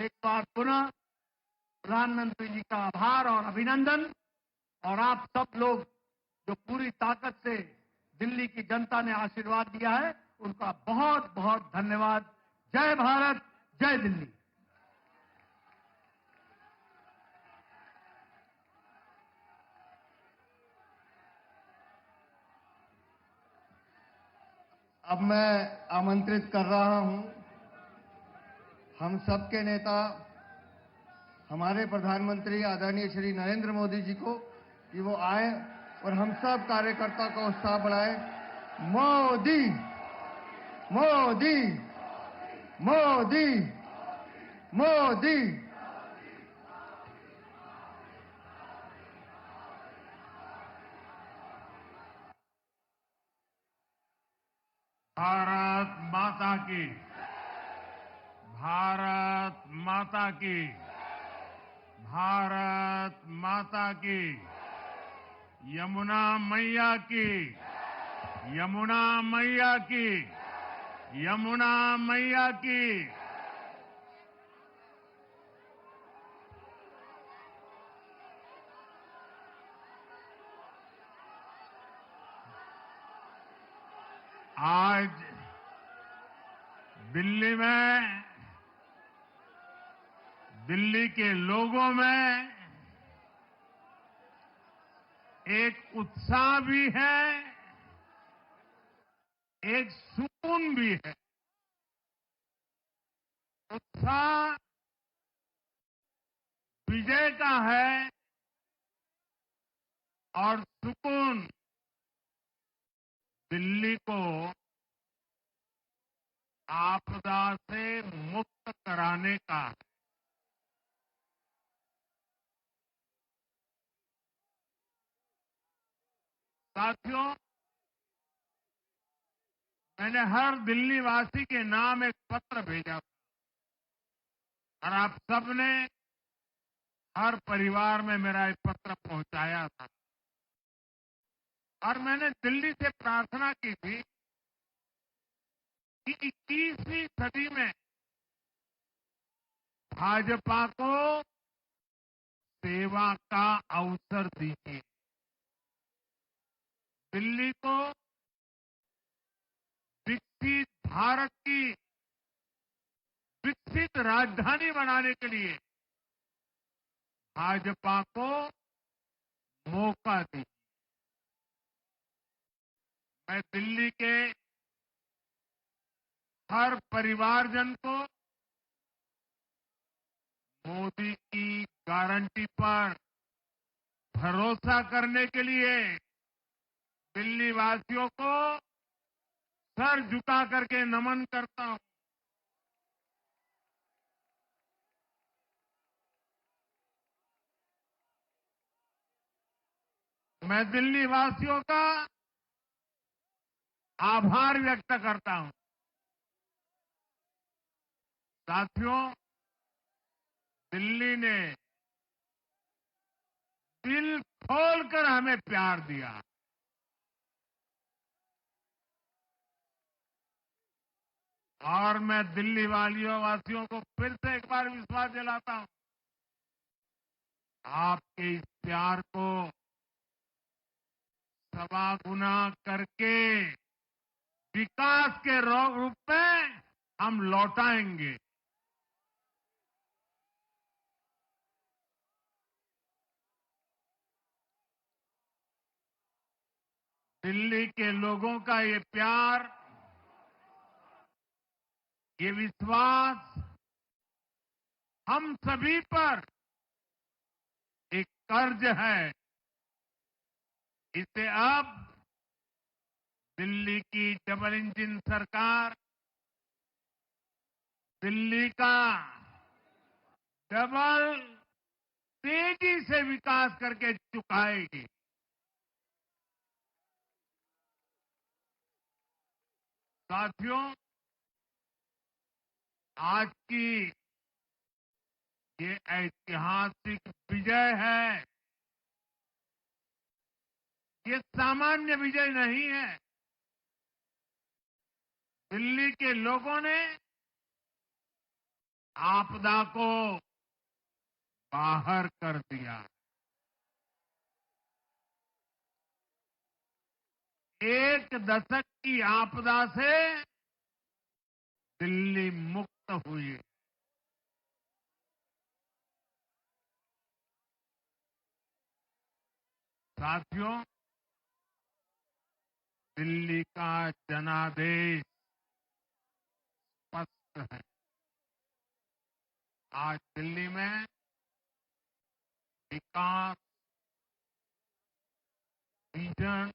एक बार पुनः प्रधानमंत्री जी का आभार और अभिनंदन, और आप सब लोग जो पूरी ताकत से दिल्ली की जनता ने आशीर्वाद दिया है, उनका बहुत बहुत धन्यवाद। जय भारत, जय दिल्ली। अब मैं आमंत्रित कर रहा हूं हम सबके नेता, हमारे प्रधानमंत्री आदरणीय श्री नरेंद्र मोदी जी को कि वो आए और हम सब कार्यकर्ता का उत्साह बढ़ाएं। मोदी मोदी मोदी मोदी। भारत माता की, भारत माता की, भारत माता की, यमुना मैया की, यमुना मैया की, यमुना मैया की। आज दिल्ली में, दिल्ली के लोगों में एक उत्साह भी है, एक सुकून भी है। उत्साह विजय का है और सुकून दिल्ली को आपदा से मुक्त कराने का है। साथियों, मैंने हर दिल्ली वासी के नाम एक पत्र भेजा था और आप सबने हर परिवार में मेरा एक पत्र पहुंचाया था, और मैंने दिल्ली से प्रार्थना की थी कि 21वीं सदी में भाजपा को सेवा का अवसर दीजिए, दिल्ली को विकसित भारत की विकसित राजधानी बनाने के लिए भाजपा को मौका दीजिए। मैं दिल्ली के हर परिवारजन को मोदी की गारंटी पर भरोसा करने के लिए दिल्ली वासियों को सर झुका करके नमन करता हूं। मैं दिल्ली वासियों का आभार व्यक्त करता हूं। साथियों, दिल्ली ने दिल खोलकर हमें प्यार दिया। और मैं दिल्ली वासियों को फिर से एक बार विश्वास दिलाता हूं, आपके इस प्यार को सवा गुना करके विकास के रूप में हम लौटाएंगे। दिल्ली के लोगों का ये प्यार, ये विश्वास हम सभी पर एक कर्ज है। इसे अब दिल्ली की डबल इंजन सरकार, दिल्ली का डबल तेजी से विकास करके चुकाएगी। साथियों, आज की ये ऐतिहासिक विजय है, ये सामान्य विजय नहीं है। दिल्ली के लोगों ने आपदा को बाहर कर दिया। एक दशक की आपदा से दिल्ली मुक्त हुई। साथियों, दिल्ली का जनादेश स्पष्ट है। आज दिल्ली में विकास, विजन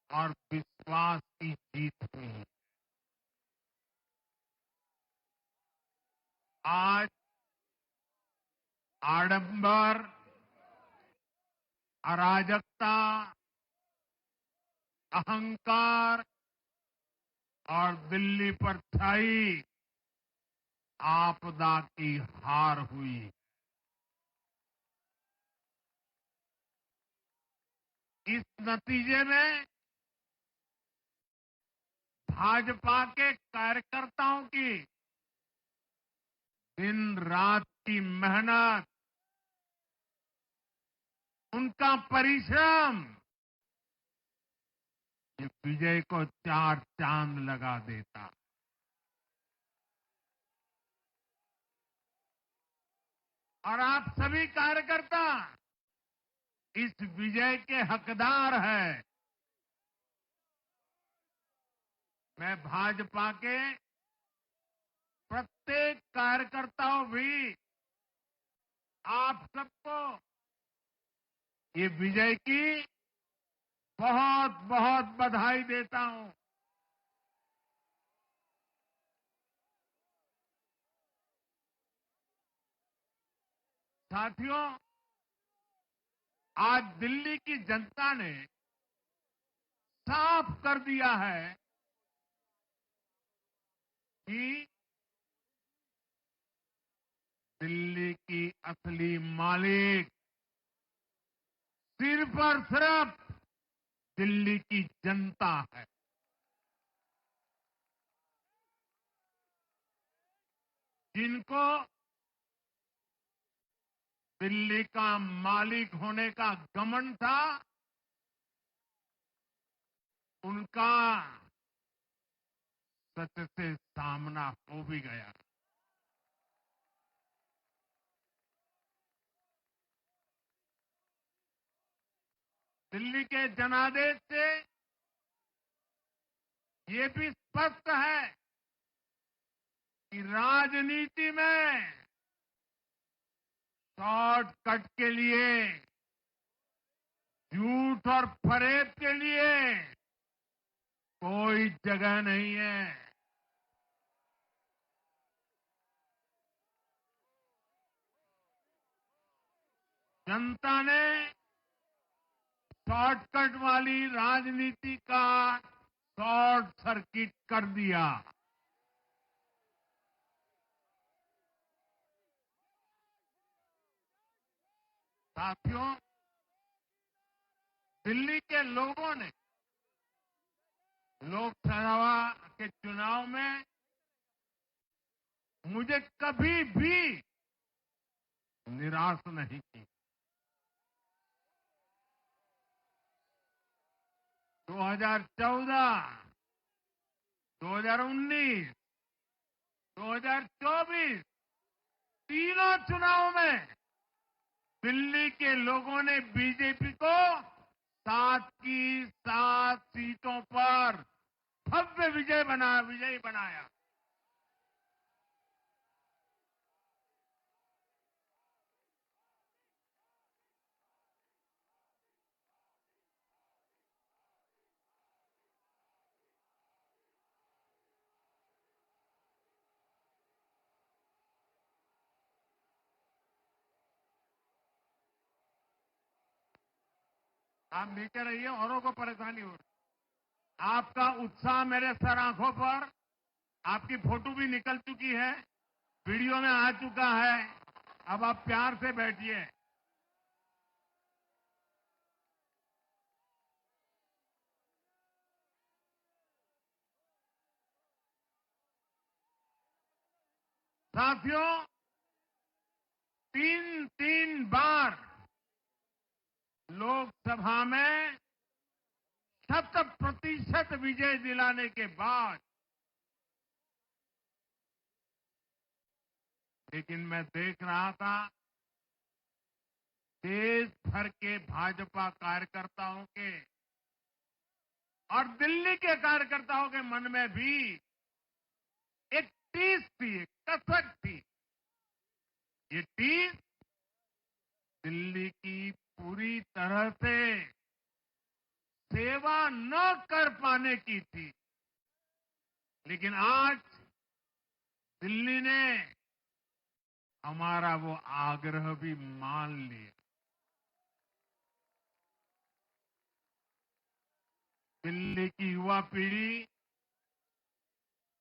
और विश्वास की जीत हुई है। आज आडंबर, अराजकता, अहंकार और दिल्ली पर छाई आपदा की हार हुई। इस नतीजे में भाजपा के कार्यकर्ताओं की दिन रात की मेहनत, उनका परिश्रम ये विजय को चार चांद लगा देता। और आप सभी कार्यकर्ता इस विजय के हकदार हैं। मैं भाजपा के प्रत्येक कार्यकर्ताओं भी आप सबको ये विजय की बहुत बहुत बधाई देता हूं। साथियों, आज दिल्ली की जनता ने साफ कर दिया है कि दिल्ली की असली मालिक सिर्फ और सिर्फ दिल्ली की जनता है। जिनको दिल्ली का मालिक होने का घमंड था, उनका सच से सामना हो भी गया। दिल्ली के जनादेश से ये भी स्पष्ट है कि राजनीति में शॉर्टकट के लिए, झूठ और फरेब के लिए कोई जगह नहीं है। जनता ने शॉर्टकट वाली राजनीति का शॉर्ट सर्किट कर दिया। साथियों, दिल्ली के लोगों ने लोकसभा के चुनाव में मुझे कभी भी निराश नहीं की। 2014, 2019, 2024 तीनों चुनाव में दिल्ली के लोगों ने बीजेपी को 7 की 7 सीटों पर भव्य विजयी बनाया। आप नीचे रहिए, औरों को परेशानी हो रही। आपका उत्साह मेरे सर आंखों पर, आपकी फोटो भी निकल चुकी है, वीडियो में आ चुका है। अब आप प्यार से बैठिए। साथियों, 3 बार लोकसभा में 100% विजय दिलाने के बाद, लेकिन मैं देख रहा था देश भर के भाजपा कार्यकर्ताओं के और दिल्ली के कार्यकर्ताओं के मन में भी एक टीस थी, एक कसक थी। ये टीस दिल्ली की पूरी तरह से सेवा न कर पाने की थी। लेकिन आज दिल्ली ने हमारा वो आग्रह भी मान लिया। दिल्ली की युवा पीढ़ी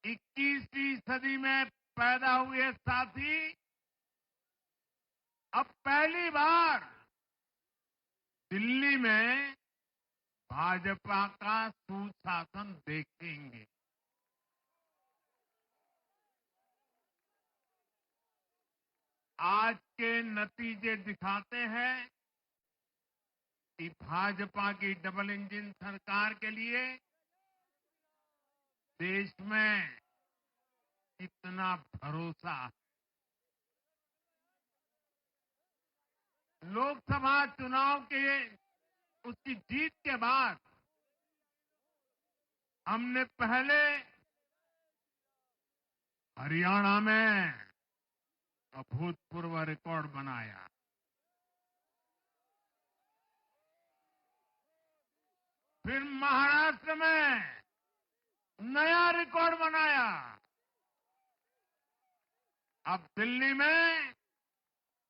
21वीं सदी में पैदा हुए साथी अब पहली बार दिल्ली में भाजपा का सुशासन देखेंगे। आज के नतीजे दिखाते हैं कि भाजपा की डबल इंजन सरकार के लिए देश में कितना भरोसा है। लोकसभा चुनाव के उसकी जीत के बाद हमने पहले हरियाणा में अभूतपूर्व रिकॉर्ड बनाया। फिर महाराष्ट्र में नया रिकॉर्ड बनाया। अब दिल्ली में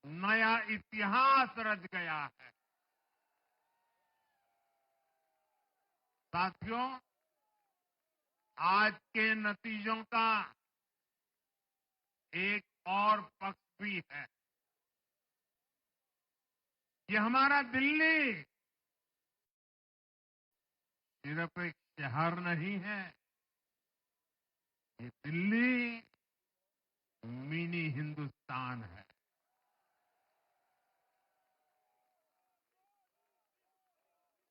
नया इतिहास रच गया है। साथियों, आज के नतीजों का एक और पक्ष भी है। ये हमारा दिल्ली सिर्फ एक शहर नहीं है, ये दिल्ली मिनी हिंदुस्तान है।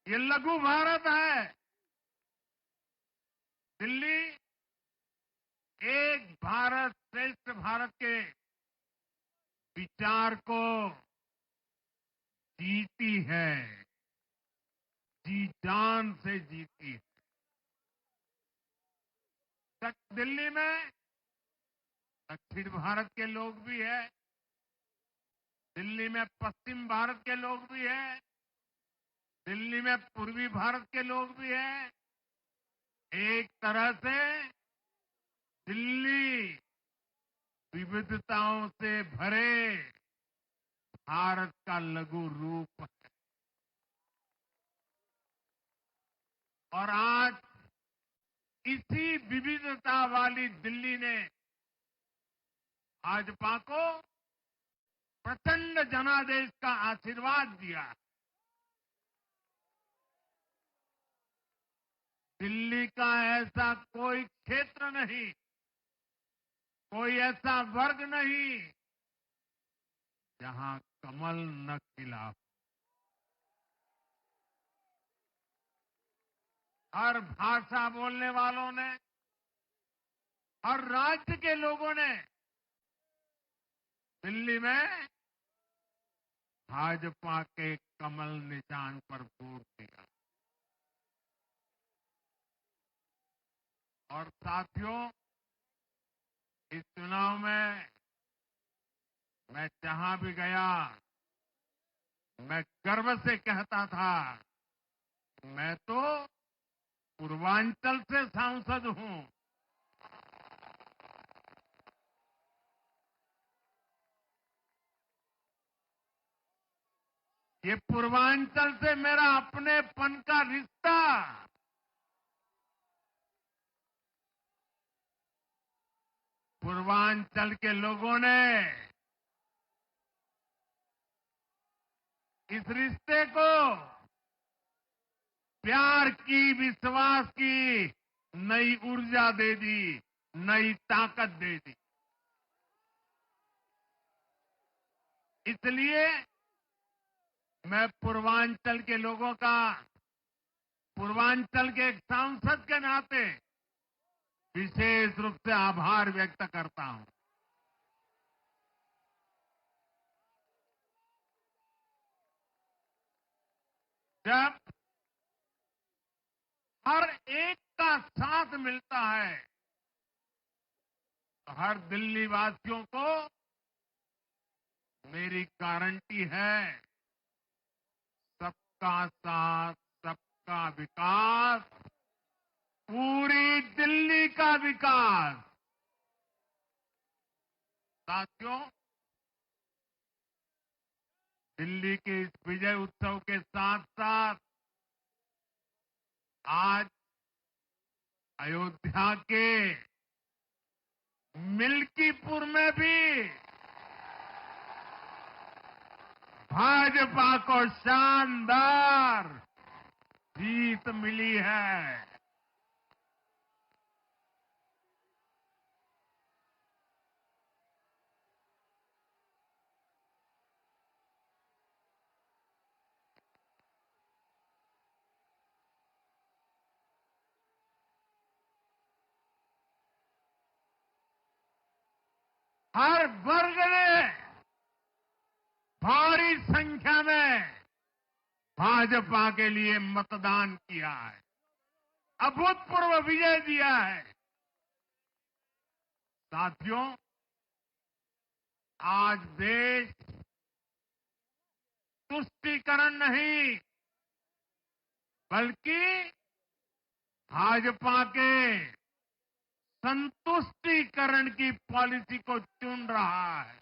ये लघु भारत है। दिल्ली एक भारत श्रेष्ठ भारत के विचार को जीती है, जी जान से जीती है। दिल्ली में दक्षिण भारत के लोग भी हैं, दिल्ली में पश्चिम भारत के लोग भी हैं, दिल्ली में पूर्वी भारत के लोग भी हैं। एक तरह से दिल्ली विविधताओं से भरे भारत का लघु रूप है। और आज इसी विविधता वाली दिल्ली ने भाजपा को प्रचंड जनादेश का आशीर्वाद दिया। दिल्ली का ऐसा कोई क्षेत्र नहीं, कोई ऐसा वर्ग नहीं जहां कमल न खिला हो। हर भाषा बोलने वालों ने, हर राज्य के लोगों ने दिल्ली में भाजपा के कमल निशान पर वोट दिया। और साथियों, इस चुनाव में मैं जहां भी गया, मैं गर्व से कहता था, मैं तो पूर्वांचल से सांसद हूं। ये पूर्वांचल से मेरा अपनेपन का रिश्ता, पूर्वांचल के लोगों ने इस रिश्ते को प्यार की, विश्वास की नई ऊर्जा दे दी, नई ताकत दे दी। इसलिए मैं पूर्वांचल के लोगों का, पूर्वांचल के एक सांसद के नाते विशेष रूप से आभार व्यक्त करता हूं। जब हर एक का साथ मिलता है तो हर दिल्ली वासियों को मेरी गारंटी है, सबका साथ, सबका विकास, पूरी दिल्ली का विकास। साथियों, दिल्ली के इस विजय उत्सव के साथ साथ आज अयोध्या के मिल्कीपुर में भी भाजपा को शानदार जीत मिली है। हर वर्ग ने भारी संख्या में भाजपा के लिए मतदान किया है, अभूतपूर्व विजय दिया है। साथियों, आज देश तुष्टीकरण नहीं बल्कि भाजपा के संतुष्टीकरण की पॉलिसी को चुन रहा है।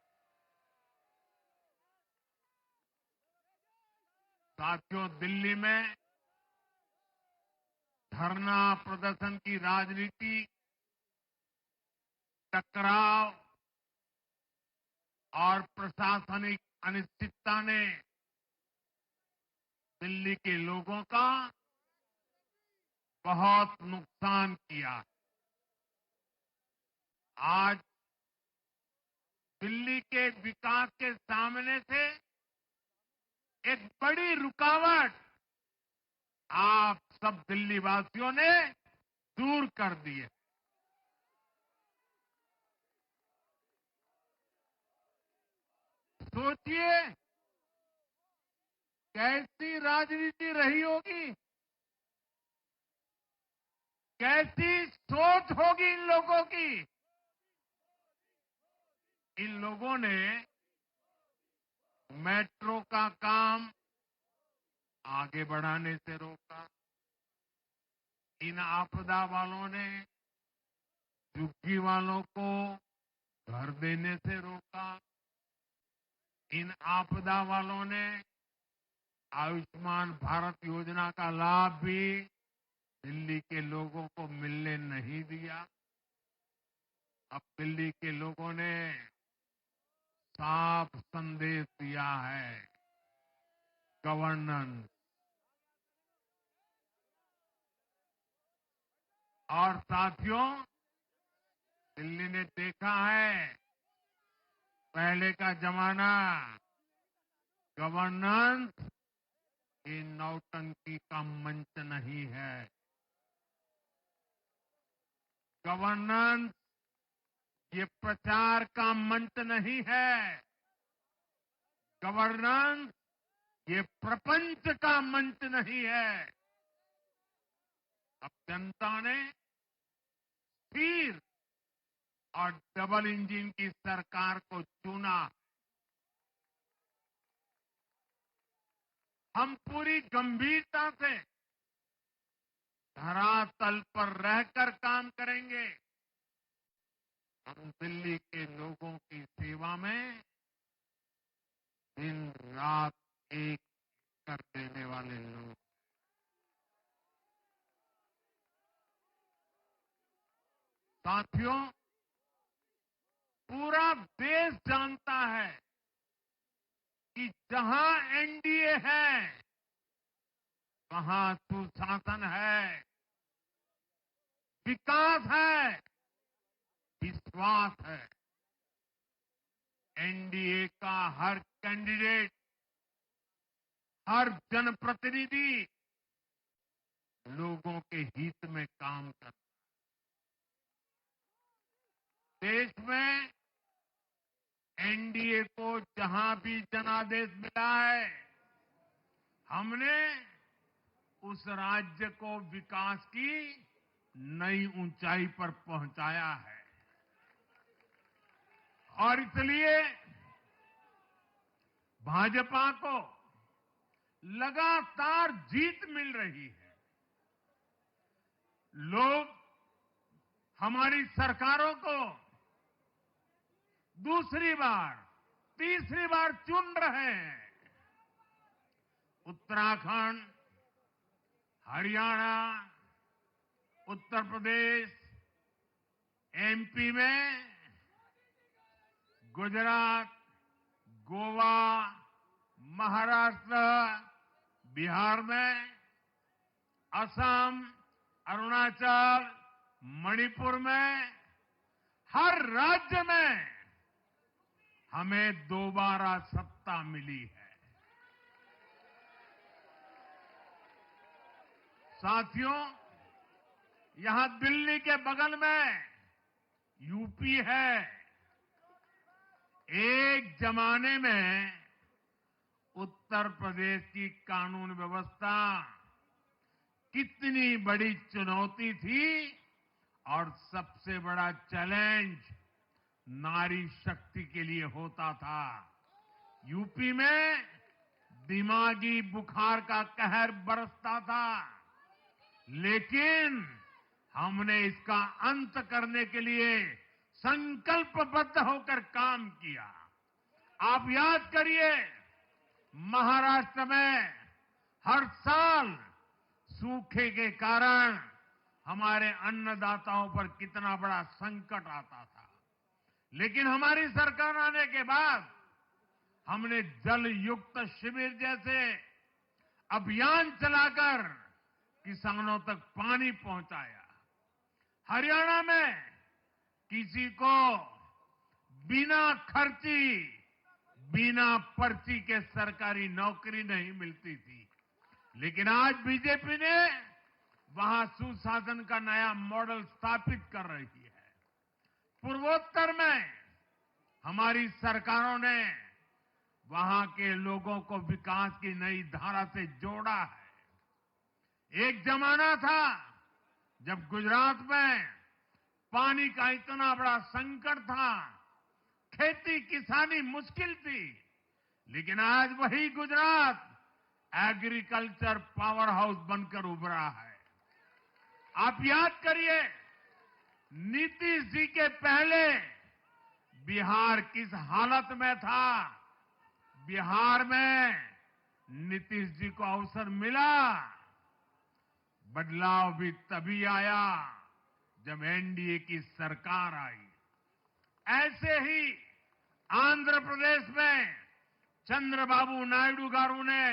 साथियों, दिल्ली में धरना प्रदर्शन की राजनीति, टकराव और प्रशासनिक अनिश्चितता ने दिल्ली के लोगों का बहुत नुकसान किया। आज दिल्ली के विकास के सामने से एक बड़ी रुकावट आप सब दिल्ली वासियों ने दूर कर दी है। सोचिए कैसी राजनीति रही होगी, कैसी सोच होगी इन लोगों की। इन लोगों ने मेट्रो का काम आगे बढ़ाने से रोका। इन आपदा वालों ने झुग्गी वालों को घर देने से रोका। इन आपदा वालों ने आयुष्मान भारत योजना का लाभ भी दिल्ली के लोगों को मिलने नहीं दिया। अब दिल्ली के लोगों ने साफ संदेश दिया है, गवर्नेंस। और साथियों, दिल्ली ने देखा है पहले का जमाना, गवर्नेंस ये नौटंकी का मंच नहीं है। गवर्नेंस ये प्रचार का मंच नहीं है। गवर्नेंस ये प्रपंच का मंच नहीं है। अब जनता ने स्थिर और डबल इंजन की सरकार को चुना। हम पूरी गंभीरता से धरातल पर रहकर काम करेंगे। हम दिल्ली के लोगों की सेवा में दिन रात एक कर देने वाले लोग। साथियों, पूरा देश जानता है कि जहां एनडीए है वहां सुशासन है, विकास है, विश्वास है। एनडीए का हर कैंडिडेट, हर जनप्रतिनिधि लोगों के हित में काम कर। देश में एनडीए को जहां भी जनादेश मिला है, हमने उस राज्य को विकास की नई ऊंचाई पर पहुंचाया है। और इसलिए भाजपा को लगातार जीत मिल रही है। लोग हमारी सरकारों को दूसरी बार, तीसरी बार चुन रहे हैं। उत्तराखंड, हरियाणा, उत्तर प्रदेश, एमपी में, गुजरात, गोवा, महाराष्ट्र, बिहार में, असम, अरुणाचल, मणिपुर में, हर राज्य में हमें दोबारा सत्ता मिली है। साथियों, यहां दिल्ली के बगल में यूपी है। एक जमाने में उत्तर प्रदेश की कानून व्यवस्था कितनी बड़ी चुनौती थी और सबसे बड़ा चैलेंज नारी शक्ति के लिए होता था। यूपी में दिमागी बुखार का कहर बरसता था, लेकिन हमने इसका अंत करने के लिए संकल्पबद्ध होकर काम किया। आप याद करिए, महाराष्ट्र में हर साल सूखे के कारण हमारे अन्नदाताओं पर कितना बड़ा संकट आता था, लेकिन हमारी सरकार आने के बाद हमने जल युक्त शिविर जैसे अभियान चलाकर किसानों तक पानी पहुंचाया। हरियाणा में किसी को बिना खर्ची, बिना पर्ची के सरकारी नौकरी नहीं मिलती थी, लेकिन आज बीजेपी ने वहां सुशासन का नया मॉडल स्थापित कर रही है। पूर्वोत्तर में हमारी सरकारों ने वहां के लोगों को विकास की नई धारा से जोड़ा है। एक जमाना था जब गुजरात में पानी का इतना बड़ा संकट था, खेती किसानी मुश्किल थी, लेकिन आज वही गुजरात एग्रीकल्चर पावर हाउस बनकर उभरा है। आप याद करिए, नीतीश जी के पहले बिहार किस हालत में था। बिहार में नीतीश जी को अवसर मिला। बदलाव भी तभी आया जब एनडीए की सरकार आई। ऐसे ही आंध्र प्रदेश में चंद्रबाबू नायडू गारू ने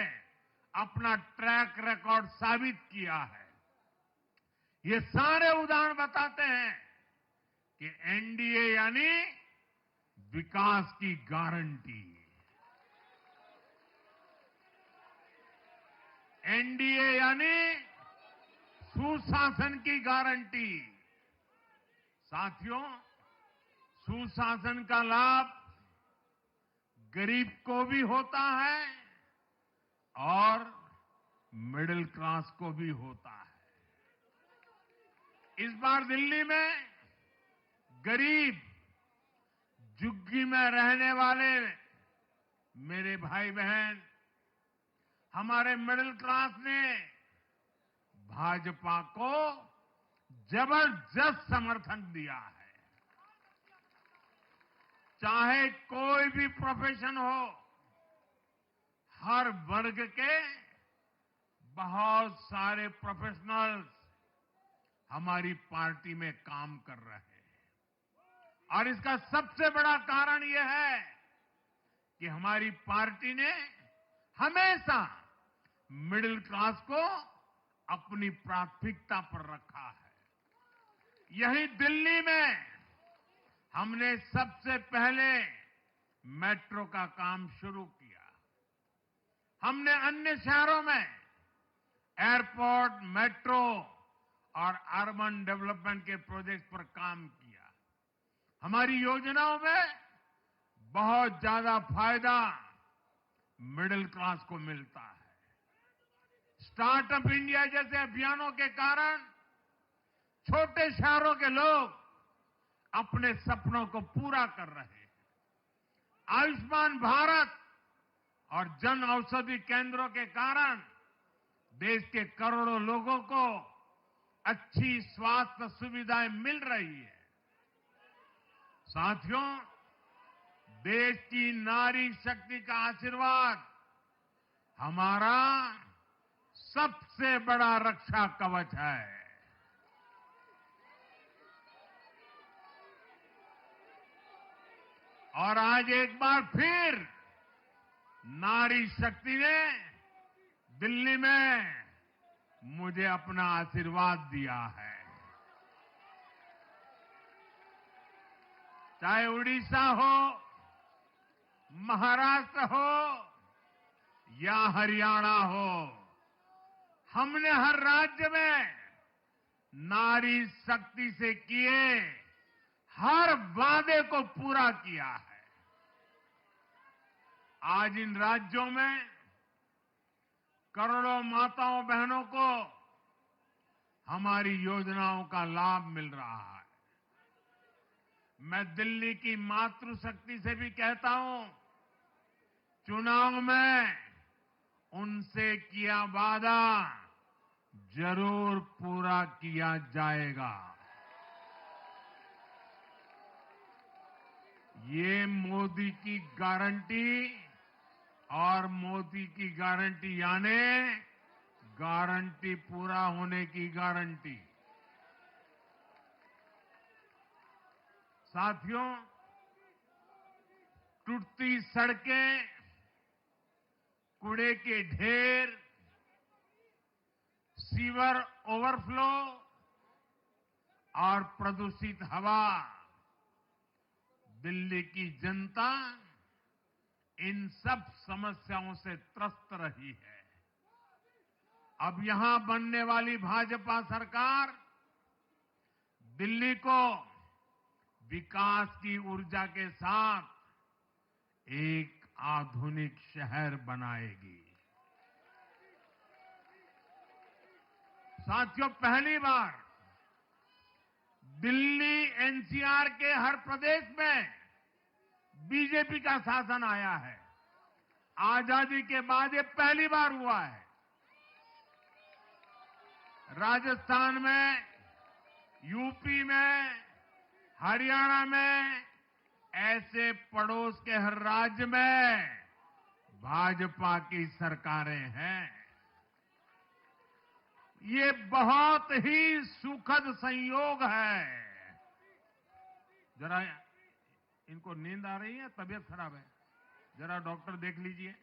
अपना ट्रैक रिकॉर्ड साबित किया है। ये सारे उदाहरण बताते हैं कि एनडीए यानी विकास की गारंटी। एनडीए यानी सुशासन की गारंटी। साथियों, सुशासन का लाभ गरीब को भी होता है और मिडिल क्लास को भी होता है। इस बार दिल्ली में गरीब, झुग्गी में रहने वाले मेरे भाई बहन, हमारे मिडिल क्लास ने भाजपा को जबरदस्त समर्थन दिया है। चाहे कोई भी प्रोफेशन हो, हर वर्ग के बहुत सारे प्रोफेशनल्स हमारी पार्टी में काम कर रहे हैं। और इसका सबसे बड़ा कारण यह है कि हमारी पार्टी ने हमेशा मिडिल क्लास को अपनी प्राथमिकता पर रखा है। यही दिल्ली में हमने सबसे पहले मेट्रो का काम शुरू किया। हमने अन्य शहरों में एयरपोर्ट, मेट्रो और अर्बन डेवलपमेंट के प्रोजेक्ट पर काम किया। हमारी योजनाओं में बहुत ज्यादा फायदा मिडिल क्लास को मिलता है। स्टार्टअप इंडिया जैसे अभियानों के कारण छोटे शहरों के लोग अपने सपनों को पूरा कर रहे हैं। आयुष्मान भारत और जन औषधि केंद्रों के कारण देश के करोड़ों लोगों को अच्छी स्वास्थ्य सुविधाएं मिल रही है। साथियों, देश की नारी शक्ति का आशीर्वाद हमारा सबसे बड़ा रक्षा कवच है। और आज एक बार फिर नारी शक्ति ने दिल्ली में मुझे अपना आशीर्वाद दिया है। चाहे उड़ीसा हो, महाराष्ट्र हो या हरियाणा हो, हमने हर राज्य में नारी शक्ति से किए हर वादे को पूरा किया है। आज इन राज्यों में करोड़ों माताओं बहनों को हमारी योजनाओं का लाभ मिल रहा है। मैं दिल्ली की मातृशक्ति से भी कहता हूं, चुनाव में उनसे किया वादा जरूर पूरा किया जाएगा। ये मोदी की गारंटी और मोदी की गारंटी यानी गारंटी पूरा होने की गारंटी। साथियों, टूटती सड़कें, कूड़े के ढेर, सीवर ओवरफ्लो और प्रदूषित हवा, दिल्ली की जनता इन सब समस्याओं से त्रस्त रही है। अब यहां बनने वाली भाजपा सरकार दिल्ली को विकास की ऊर्जा के साथ एक आधुनिक शहर बनाएगी। साथियों, पहली बार दिल्ली एनसीआर के हर प्रदेश में बीजेपी का शासन आया है। आजादी के बाद ये पहली बार हुआ है। राजस्थान में, यूपी में, हरियाणा में, ऐसे पड़ोस के हर राज्य में भाजपा की सरकारें हैं। ये बहुत ही सुखद संयोग है। जरा इनको नींद आ रही है, तबीयत खराब है, जरा डॉक्टर देख लीजिए।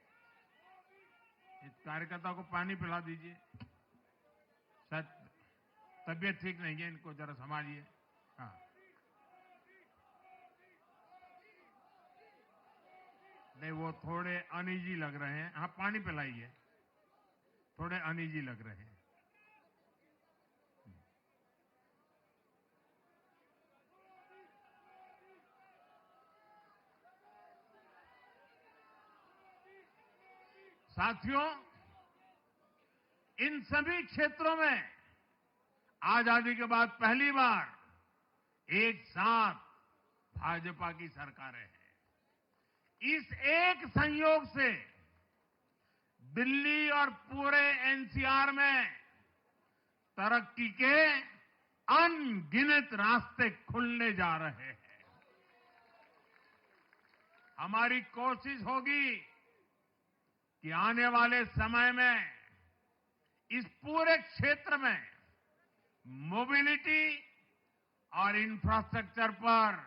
इस कार्यकर्ता को पानी पिला दीजिए, शायद तबीयत ठीक नहीं है, इनको जरा संभालिए। हाँ, नहीं वो थोड़े अनईजी लग रहे हैं। हाँ, पानी पिलाइए, थोड़े अनईजी लग रहे हैं। साथियों, इन सभी क्षेत्रों में आजादी के बाद पहली बार एक साथ भाजपा की सरकारें हैं। इस एक संयोग से दिल्ली और पूरे एनसीआर में तरक्की के अनगिनत रास्ते खुलने जा रहे हैं। हमारी कोशिश होगी कि आने वाले समय में इस पूरे क्षेत्र में मोबिलिटी और इंफ्रास्ट्रक्चर पर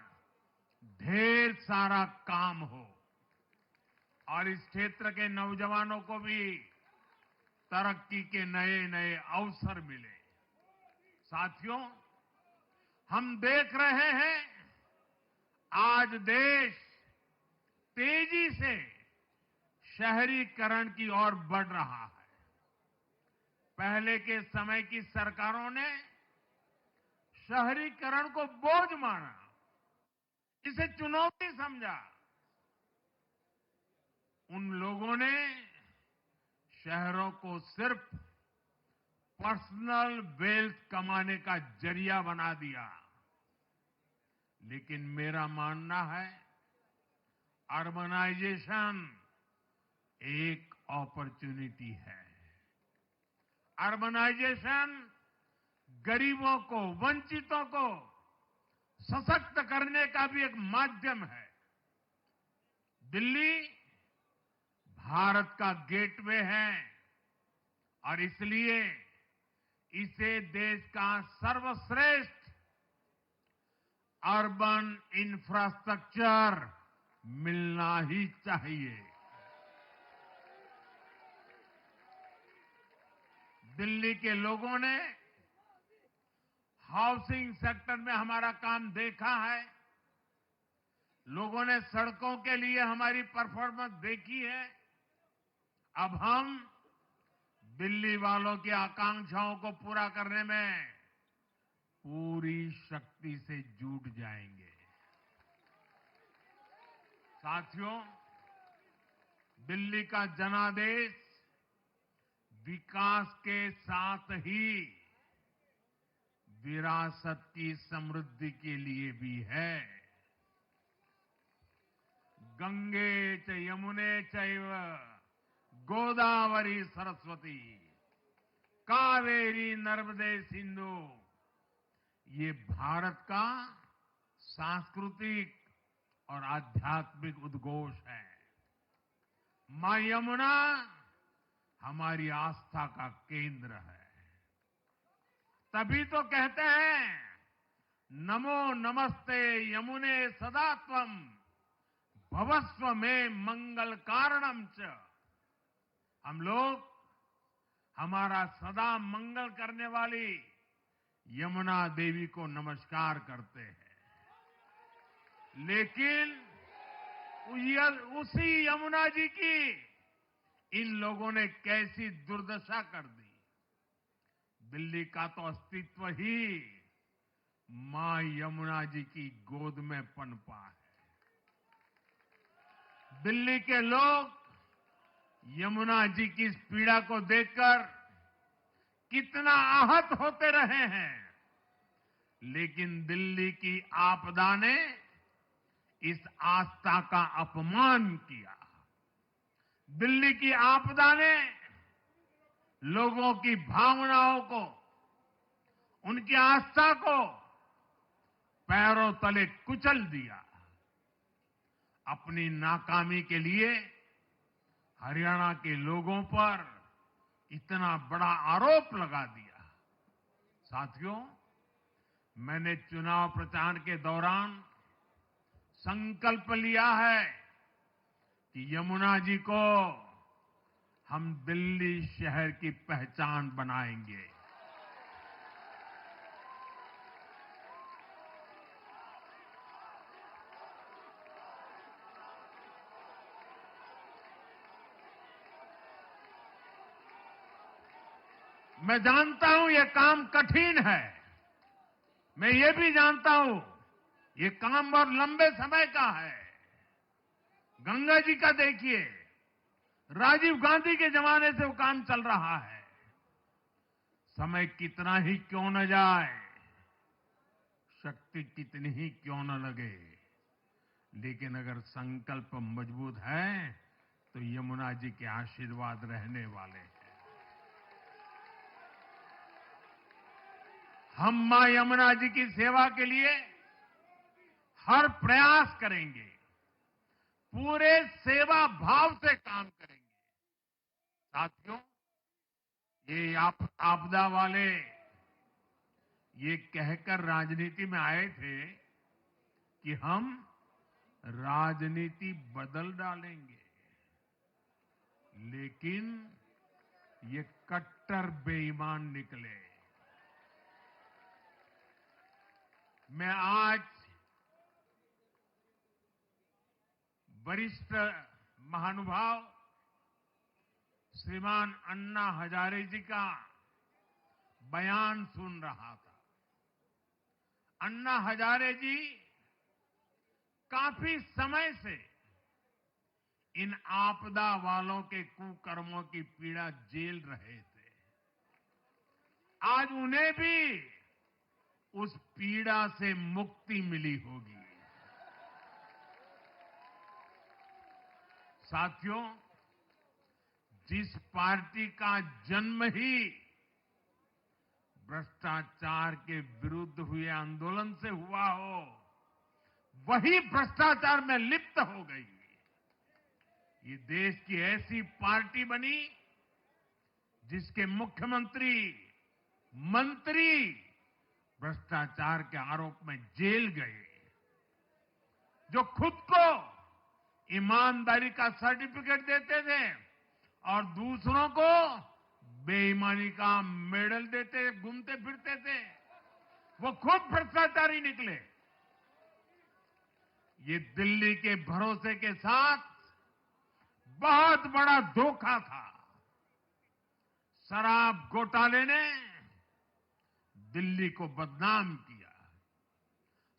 ढेर सारा काम हो और इस क्षेत्र के नौजवानों को भी तरक्की के नए नए अवसर मिले। साथियों, हम देख रहे हैं आज देश तेजी से शहरीकरण की ओर बढ़ रहा है। पहले के समय की सरकारों ने शहरीकरण को बोझ माना, इसे चुनौती समझा। उन लोगों ने शहरों को सिर्फ पर्सनल वेल्थ कमाने का जरिया बना दिया। लेकिन मेरा मानना है, अर्बनाइजेशन एक अपॉर्चुनिटी है। अर्बनाइजेशन गरीबों को, वंचितों को सशक्त करने का भी एक माध्यम है। दिल्ली भारत का गेटवे है और इसलिए इसे देश का सर्वश्रेष्ठ अर्बन इंफ्रास्ट्रक्चर मिलना ही चाहिए। दिल्ली के लोगों ने हाउसिंग सेक्टर में हमारा काम देखा है। लोगों ने सड़कों के लिए हमारी परफॉर्मेंस देखी है। अब हम दिल्ली वालों की आकांक्षाओं को पूरा करने में पूरी शक्ति से जुट जाएंगे। साथियों, दिल्ली का जनादेश विकास के साथ ही विरासत की समृद्धि के लिए भी है। गंगे च यमुने चैव गोदावरी सरस्वती कावेरी नर्मदे सिंधु, ये भारत का सांस्कृतिक और आध्यात्मिक उद्घोष है। मां यमुना हमारी आस्था का केंद्र है। तभी तो कहते हैं, नमो नमस्ते यमुने सदा त्वं भवस्व में मंगल कारणम च। हम लोग हमारा सदा मंगल करने वाली यमुना देवी को नमस्कार करते हैं। लेकिन उसी यमुना जी की इन लोगों ने कैसी दुर्दशा कर दी। दिल्ली का तो अस्तित्व ही मां यमुना जी की गोद में पनपा है। दिल्ली के लोग यमुना जी की इस पीड़ा को देखकर कितना आहत होते रहे हैं, लेकिन दिल्ली की आपदा ने इस आस्था का अपमान किया। दिल्ली की आपदा ने लोगों की भावनाओं को, उनकी आस्था को पैरों तले कुचल दिया। अपनी नाकामी के लिए हरियाणा के लोगों पर इतना बड़ा आरोप लगा दिया। साथियों, मैंने चुनाव प्रचार के दौरान संकल्प लिया है कि यमुना जी को हम दिल्ली शहर की पहचान बनाएंगे। मैं जानता हूं ये काम कठिन है। मैं ये भी जानता हूं ये काम बहुत लंबे समय का है। गंगा जी का देखिए, राजीव गांधी के जमाने से वो काम चल रहा है। समय कितना ही क्यों न जाए, शक्ति कितनी ही क्यों न लगे, लेकिन अगर संकल्प मजबूत है तो यमुना जी के आशीर्वाद रहने वाले हैं। हम मां यमुना जी की सेवा के लिए हर प्रयास करेंगे, पूरे सेवा भाव से काम करेंगे। साथियों, ये आपदा वाले ये कहकर राजनीति में आए थे कि हम राजनीति बदल डालेंगे, लेकिन ये कट्टर बेईमान निकले। मैं आज वरिष्ठ महानुभाव श्रीमान अन्ना हजारे जी का बयान सुन रहा था। अन्ना हजारे जी काफी समय से इन आपदा वालों के कुकर्मों की पीड़ा झेल रहे थे। आज उन्हें भी उस पीड़ा से मुक्ति मिली होगी। साथियों, जिस पार्टी का जन्म ही भ्रष्टाचार के विरुद्ध हुए आंदोलन से हुआ हो, वही भ्रष्टाचार में लिप्त हो गई। ये देश की ऐसी पार्टी बनी जिसके मुख्यमंत्री, मंत्री भ्रष्टाचार के आरोप में जेल गए, जो खुद को ईमानदारी का सर्टिफिकेट देते थे और दूसरों को बेईमानी का मेडल देते घूमते फिरते थे, वो खुद भ्रष्टाचारी निकले। ये दिल्ली के भरोसे के साथ बहुत बड़ा धोखा था। शराब घोटाले ने दिल्ली को बदनाम किया।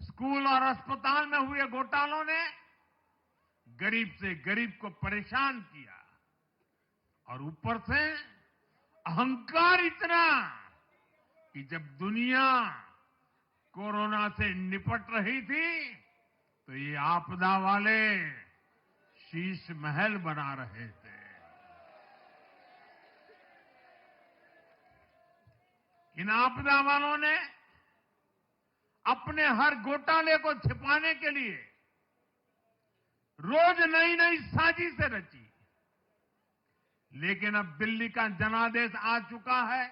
स्कूल और अस्पताल में हुए घोटालों ने गरीब से गरीब को परेशान किया और ऊपर से अहंकार इतना कि जब दुनिया कोरोना से निपट रही थी तो ये आपदा वाले शीश महल बना रहे थे। इन आपदा वालों ने अपने हर घोटाले को छिपाने के लिए रोज नई नई साजिशें रची। लेकिन अब दिल्ली का जनादेश आ चुका है।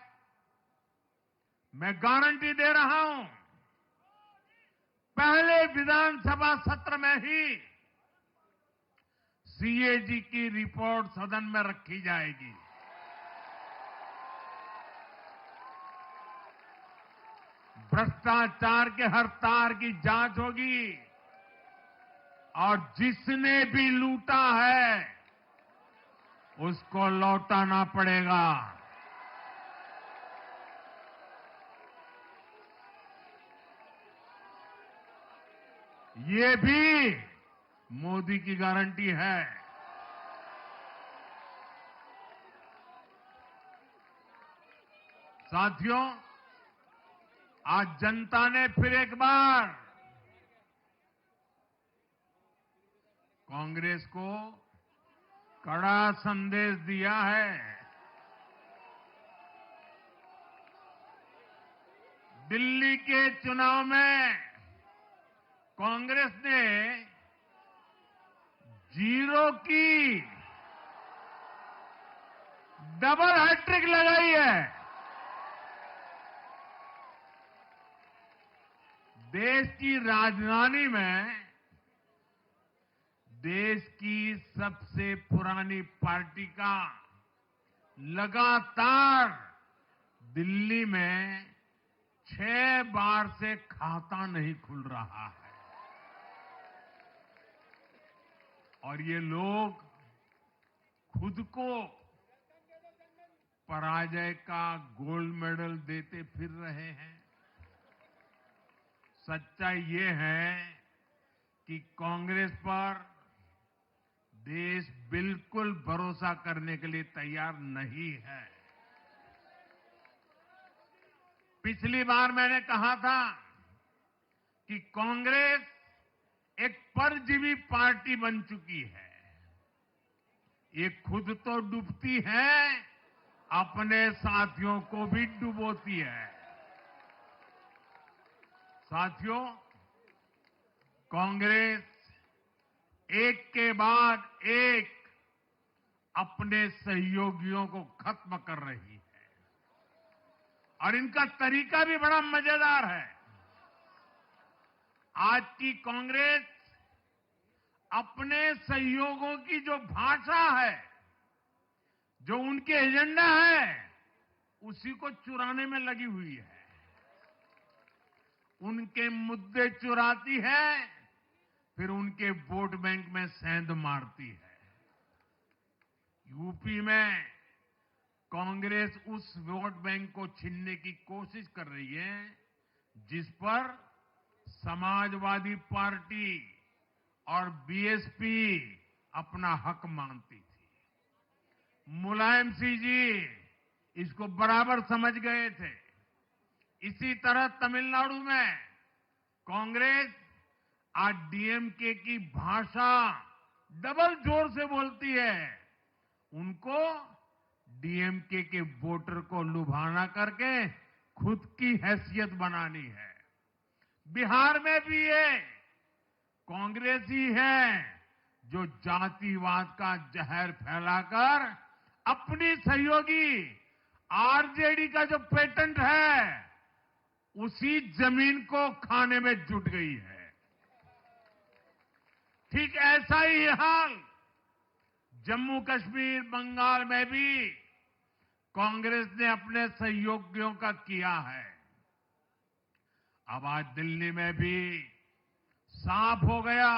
मैं गारंटी दे रहा हूं, पहले विधानसभा सत्र में ही सीएजी की रिपोर्ट सदन में रखी जाएगी। भ्रष्टाचार के हर तार की जांच होगी और जिसने भी लूटा है उसको लौटाना पड़ेगा। ये भी मोदी की गारंटी है। साथियों, आज जनता ने फिर एक बार कांग्रेस को कड़ा संदेश दिया है। दिल्ली के चुनाव में कांग्रेस ने जीरो की डबल हैट्रिक लगाई है। देश की राजधानी में देश की सबसे पुरानी पार्टी का लगातार दिल्ली में 6 बार से खाता नहीं खुल रहा है और ये लोग खुद को पराजय का गोल्ड मेडल देते फिर रहे हैं। सच्चाई ये है कि कांग्रेस पर देश बिल्कुल भरोसा करने के लिए तैयार नहीं है। पिछली बार मैंने कहा था कि कांग्रेस एक परजीवी पार्टी बन चुकी है। ये खुद तो डूबती है, अपने साथियों को भी डुबोती है। साथियों, कांग्रेस एक के बाद एक अपने सहयोगियों को खत्म कर रही है और इनका तरीका भी बड़ा मजेदार है। आज की कांग्रेस अपने सहयोगियों की जो भाषा है, जो उनके एजेंडा है, उसी को चुराने में लगी हुई है। उनके मुद्दे चुराती है, फिर उनके वोट बैंक में सेंध मारती है। यूपी में कांग्रेस उस वोट बैंक को छीनने की कोशिश कर रही है जिस पर समाजवादी पार्टी और बीएसपी अपना हक मानती थी। मुलायम सिंह जी इसको बराबर समझ गए थे। इसी तरह तमिलनाडु में कांग्रेस आज डीएमके की भाषा डबल जोर से बोलती है। उनको डीएमके के वोटर को लुभाना करके खुद की हैसियत बनानी है। बिहार में भी ये कांग्रेस ही है जो जातिवाद का जहर फैलाकर अपनी सहयोगी आरजेडी का जो पेटेंट है उसी जमीन को खाने में जुट गई है। ठीक ऐसा ही हाल जम्मू कश्मीर, बंगाल में भी कांग्रेस ने अपने सहयोगियों का किया है। अब आज दिल्ली में भी साफ हो गया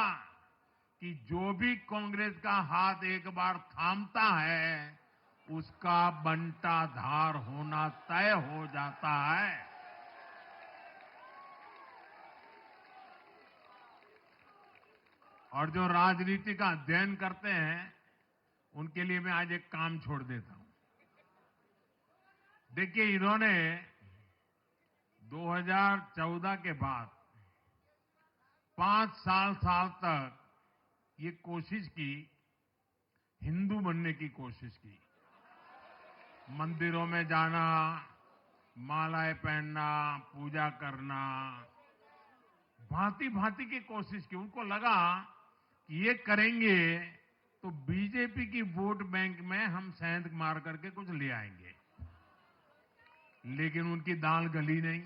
कि जो भी कांग्रेस का हाथ एक बार थामता है उसका बंटाधार होना तय हो जाता है। और जो राजनीति का अध्ययन करते हैं उनके लिए मैं आज एक काम छोड़ देता हूं। देखिए, इन्होंने 2014 के बाद 5 साल तक ये कोशिश की, हिंदू बनने की कोशिश की। मंदिरों में जाना, मालाएं पहनना, पूजा करना, भांति भांति की कोशिश की। उनको लगा कि ये करेंगे तो बीजेपी की वोट बैंक में हम सेंध मार करके कुछ ले आएंगे। लेकिन उनकी दाल गली नहीं।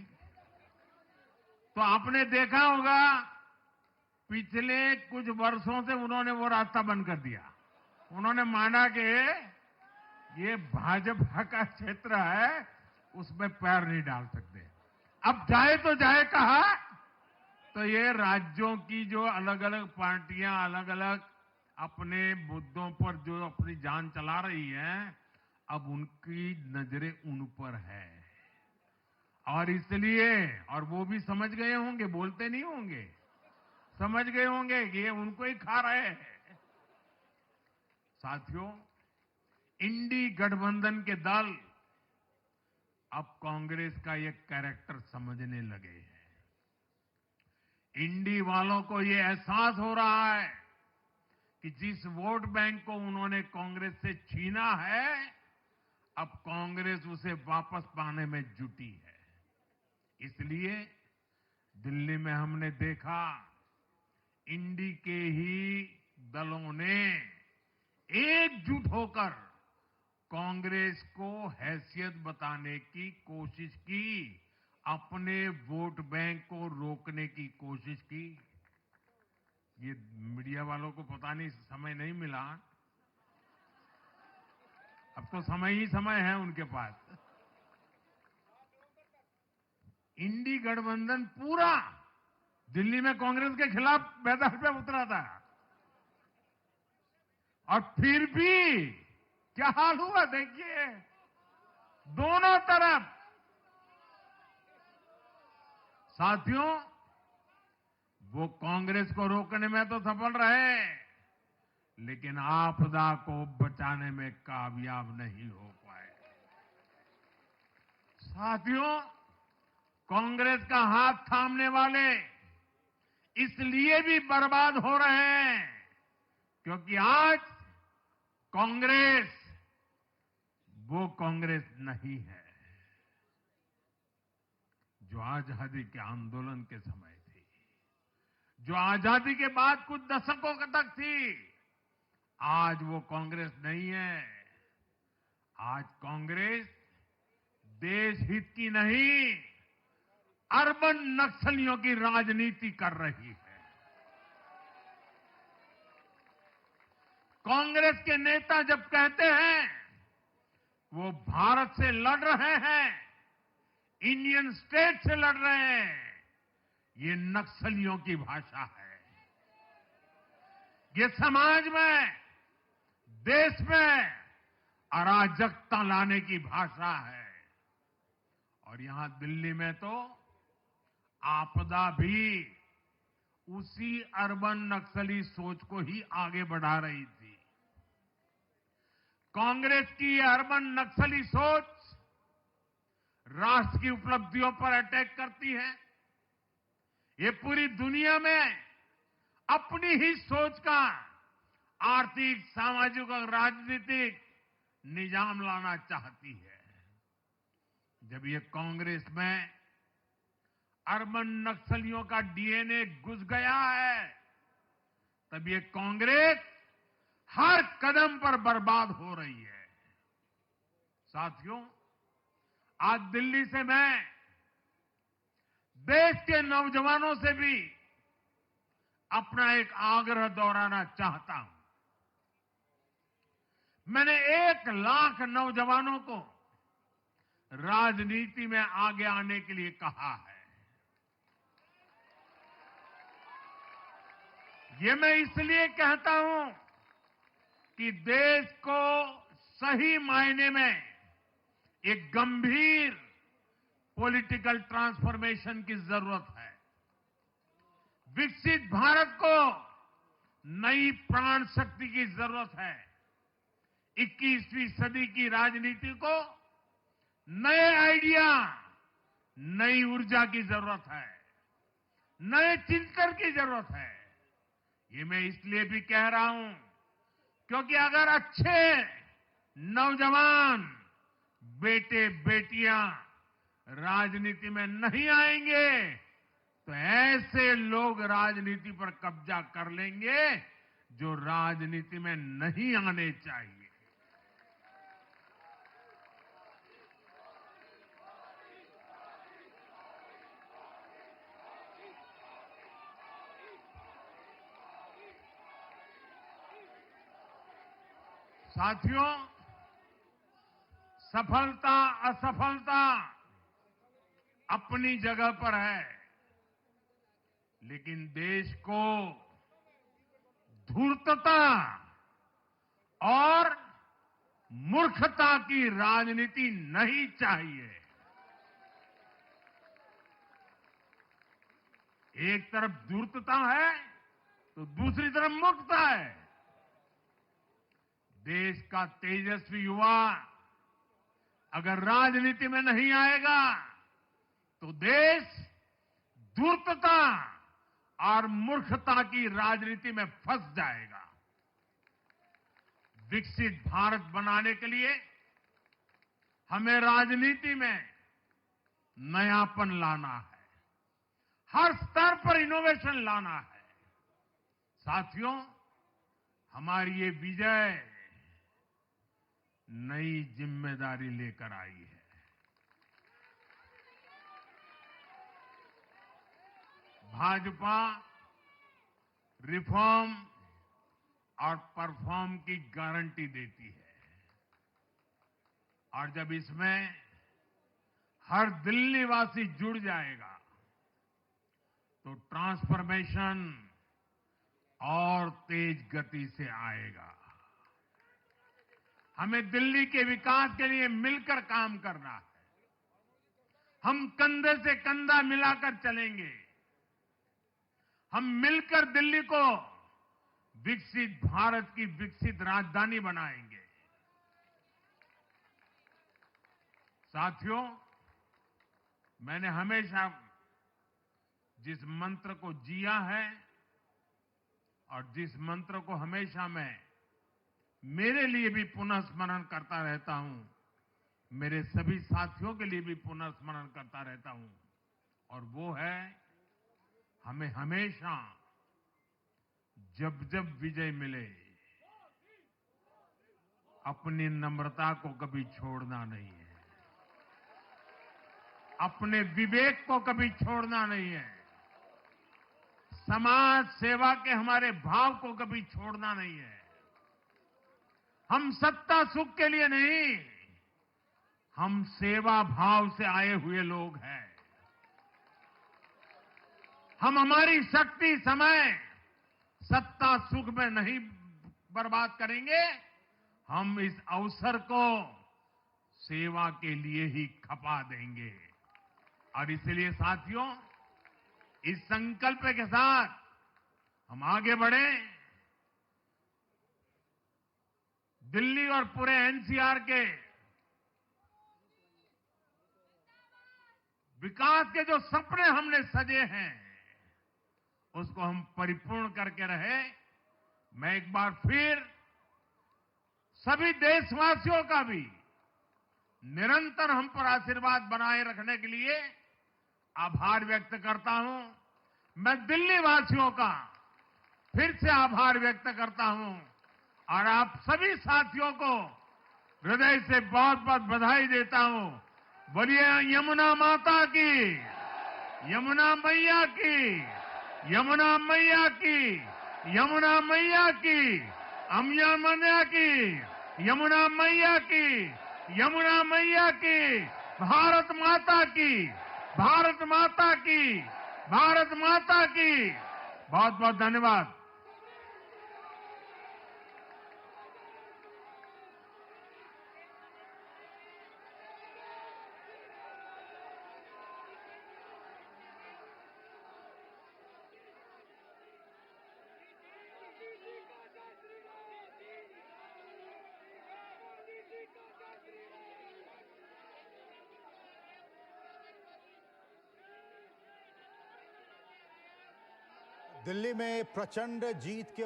तो आपने देखा होगा पिछले कुछ वर्षों से उन्होंने वो रास्ता बंद कर दिया। उन्होंने माना कि ये भाजपा का क्षेत्र है, उसमें पैर नहीं डाल सकते। अब जाए तो जाए कहा, तो ये राज्यों की जो अलग अलग पार्टियां अलग अलग अपने मुद्दों पर जो अपनी जान चला रही हैं, अब उनकी नजरें उन पर है। और इसलिए, और वो भी समझ गए होंगे, बोलते नहीं होंगे, समझ गए होंगे कि ये उनको ही खा रहे हैं। साथियों, इंडी गठबंधन के दल अब कांग्रेस का ये कैरेक्टर समझने लगे हैं। इंडी वालों को ये एहसास हो रहा है कि जिस वोट बैंक को उन्होंने कांग्रेस से छीना है, अब कांग्रेस उसे वापस पाने में जुटी है। इसलिए दिल्ली में हमने देखा इंडी के ही दलों ने एकजुट होकर कांग्रेस को हैसियत बताने की कोशिश की, अपने वोट बैंक को रोकने की कोशिश की। ये मीडिया वालों को पता नहीं समय नहीं मिला। अब तो समय ही समय है उनके पास। इंडी गठबंधन पूरा दिल्ली में कांग्रेस के खिलाफ मैदान पे उतरा था। और फिर भी क्या हाल हुआ देखिए, दोनों तरफ। साथियों, वो कांग्रेस को रोकने में तो सफल रहे, लेकिन आपदा को बचाने में कामयाब नहीं हो पाए। साथियों, कांग्रेस का हाथ थामने वाले इसलिए भी बर्बाद हो रहे हैं क्योंकि आज कांग्रेस वो कांग्रेस नहीं है जो आजादी के आंदोलन के समय थी, जो आजादी के बाद कुछ दशकों तक थी। आज वो कांग्रेस नहीं है। आज कांग्रेस देश हित की नहीं, अर्बन नक्सलियों की राजनीति कर रही है। कांग्रेस के नेता जब कहते हैं वो भारत से लड़ रहे हैं, इंडियन स्टेट से लड़ रहे हैं, ये नक्सलियों की भाषा है। ये समाज में, देश में अराजकता लाने की भाषा है। और यहां दिल्ली में तो आपदा भी उसी अर्बन नक्सली सोच को ही आगे बढ़ा रही थी। कांग्रेस की ये अर्बन नक्सली सोच राष्ट्र की उपलब्धियों पर अटैक करती है। ये पूरी दुनिया में अपनी ही सोच का आर्थिक, सामाजिक और राजनीतिक निजाम लाना चाहती है। जब ये कांग्रेस में अर्बन नक्सलियों का डीएनए घुस गया है, तब ये कांग्रेस हर कदम पर बर्बाद हो रही है। साथियों, आज दिल्ली से मैं देश के नौजवानों से भी अपना एक आग्रह दोहराना चाहता हूं। मैंने 1 लाख नौजवानों को राजनीति में आगे आने के लिए कहा है। ये मैं इसलिए कहता हूं कि देश को सही मायने में एक गंभीर पॉलिटिकल ट्रांसफॉर्मेशन की जरूरत है। विकसित भारत को नई प्राण शक्ति की जरूरत है। 21वीं सदी की राजनीति को नए आइडिया, नई ऊर्जा की जरूरत है, नए चिंतन की जरूरत है। ये मैं इसलिए भी कह रहा हूं क्योंकि अगर अच्छे नौजवान बेटे बेटियां राजनीति में नहीं आएंगे तो ऐसे लोग राजनीति पर कब्जा कर लेंगे जो राजनीति में नहीं आने चाहिए। साथियों, सफलता असफलता अपनी जगह पर है, लेकिन देश को धूर्तता और मूर्खता की राजनीति नहीं चाहिए। एक तरफ धूर्तता है तो दूसरी तरफ मूर्खता है। देश का तेजस्वी युवा अगर राजनीति में नहीं आएगा तो देश धूर्तता और मूर्खता की राजनीति में फंस जाएगा। विकसित भारत बनाने के लिए हमें राजनीति में नयापन लाना है, हर स्तर पर इनोवेशन लाना है। साथियों, हमारी ये विजय नई जिम्मेदारी लेकर आई है। भाजपा रिफॉर्म और परफॉर्म की गारंटी देती है और जब इसमें हर दिल्ली वासी जुड़ जाएगा तो ट्रांसफॉर्मेशन और तेज गति से आएगा। हमें दिल्ली के विकास के लिए मिलकर काम करना है। हम कंधे से कंधा मिलाकर चलेंगे। हम मिलकर दिल्ली को विकसित भारत की विकसित राजधानी बनाएंगे। साथियों, मैंने हमेशा जिस मंत्र को जिया है और जिस मंत्र को हमेशा मैं मेरे लिए भी पुनः स्मरण करता रहता हूं, मेरे सभी साथियों के लिए भी पुनः स्मरण करता रहता हूं, और वो है हमें हमेशा जब जब विजय मिले अपनी नम्रता को कभी छोड़ना नहीं है, अपने विवेक को कभी छोड़ना नहीं है, समाज सेवा के हमारे भाव को कभी छोड़ना नहीं है। हम सत्ता सुख के लिए नहीं, हम सेवा भाव से आए हुए लोग हैं। हम हमारी शक्ति, समय सत्ता सुख में नहीं बर्बाद करेंगे, हम इस अवसर को सेवा के लिए ही खपा देंगे। और इसलिए साथियों, इस संकल्प के साथ हम आगे बढ़े। दिल्ली और पूरे एनसीआर के विकास के जो सपने हमने सजे हैं, उसको हम परिपूर्ण करके रहे। मैं एक बार फिर सभी देशवासियों का भी निरंतर हम पर आशीर्वाद बनाए रखने के लिए आभार व्यक्त करता हूं। मैं दिल्ली वासियों का फिर से आभार व्यक्त करता हूं और आप सभी साथियों को हृदय से बहुत बहुत बधाई देता हूं। बोलिए यमुना माता की, यमुना मैया की, यमुना मैया की, यमुना मैया की, अम्या मैया की, यमुना मैया की, यमुना मैया की, भारत माता की, भारत माता की, भारत माता की। बहुत बहुत धन्यवाद। दिल्ली में प्रचंड जीत के